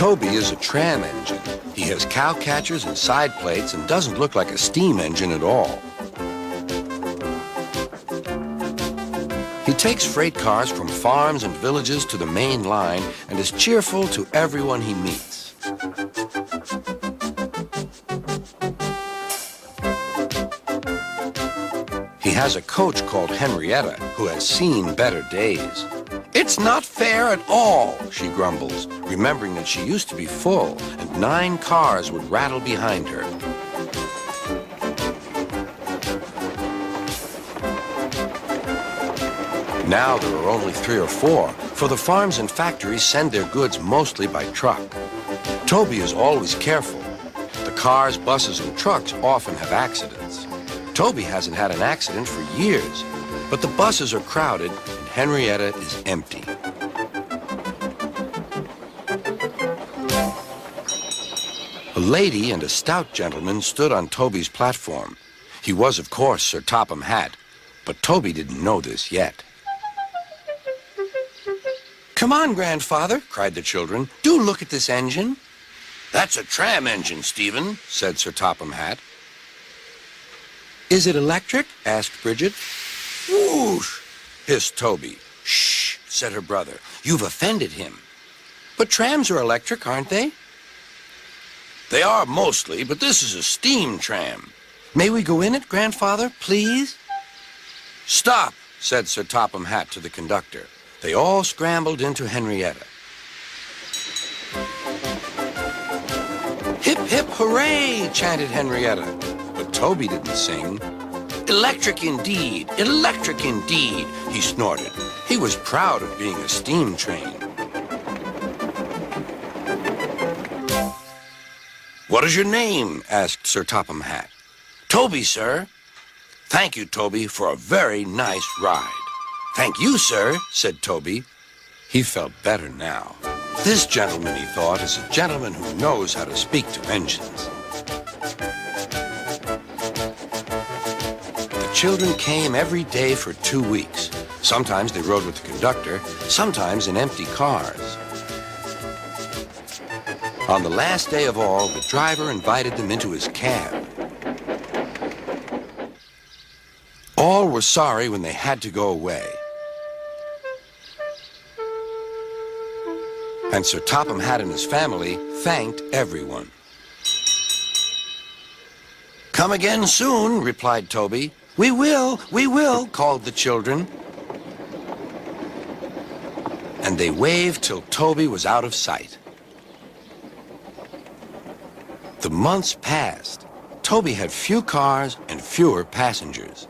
Toby is a tram engine. He has cow catchers and side plates and doesn't look like a steam engine at all. He takes freight cars from farms and villages to the main line and is cheerful to everyone he meets. He has a coach called Henrietta who has seen better days. "It's not fair at all," she grumbles, remembering that she used to be full and 9 cars would rattle behind her. Now there are only 3 or 4, for the farms and factories send their goods mostly by truck. Toby is always careful. The cars, buses, and trucks often have accidents. Toby hasn't had an accident for years, but the buses are crowded and Henrietta is empty. A lady and a stout gentleman stood on Toby's platform. He was, of course, Sir Topham Hatt, but Toby didn't know this yet. "Come on, grandfather," cried the children. "Do look at this engine." "That's a tram engine, Stephen," said Sir Topham Hatt. "Is it electric?" asked Bridget. "Whoosh!" hissed Toby. "Shh," said her brother. "You've offended him." "But trams are electric, aren't they?" "They are mostly, but this is a steam tram." "May we go in it, grandfather, please?" "Stop," said Sir Topham Hatt to the conductor. They all scrambled into Henrietta. "Hip, hip, hooray!" chanted Henrietta. But Toby didn't sing. "Electric indeed, electric indeed," he snorted. He was proud of being a steam train. "What is your name?" asked Sir Topham Hatt. "Toby, sir." "Thank you, Toby, for a very nice ride." "Thank you, sir," said Toby. He felt better now. This gentleman, he thought, is a gentleman who knows how to speak to engines. The children came every day for 2 weeks. Sometimes they rode with the conductor, sometimes in empty cars. On the last day of all, the driver invited them into his cab. All were sorry when they had to go away. And Sir Topham Hatt and his family thanked everyone. "Come again soon," replied Toby. We will," called the children. And they waved till Toby was out of sight. The months passed. Toby had few cars and fewer passengers.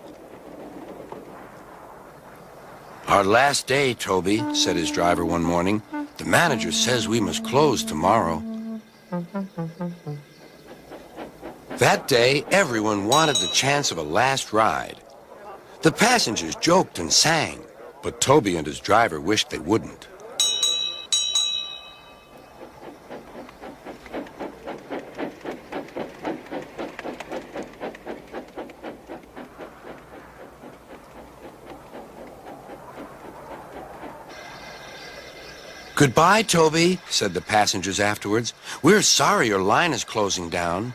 "Our last day, Toby," said his driver one morning. "The manager says we must close tomorrow." That day, everyone wanted the chance of a last ride. The passengers joked and sang, but Toby and his driver wished they wouldn't. "Goodbye, Toby," said the passengers afterwards. "We're sorry your line is closing down."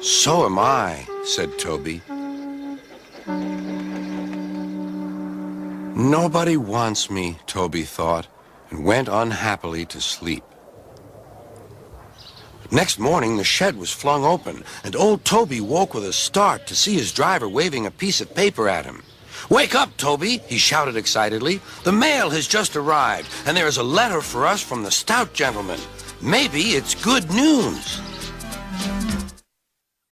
"So am I," said Toby. Nobody wants me, Toby thought, and went unhappily to sleep. Next morning, the shed was flung open, and old Toby woke with a start to see his driver waving a piece of paper at him. "Wake up, Toby," he shouted excitedly. "The mail has just arrived, and there is a letter for us from the stout gentleman. Maybe it's good news."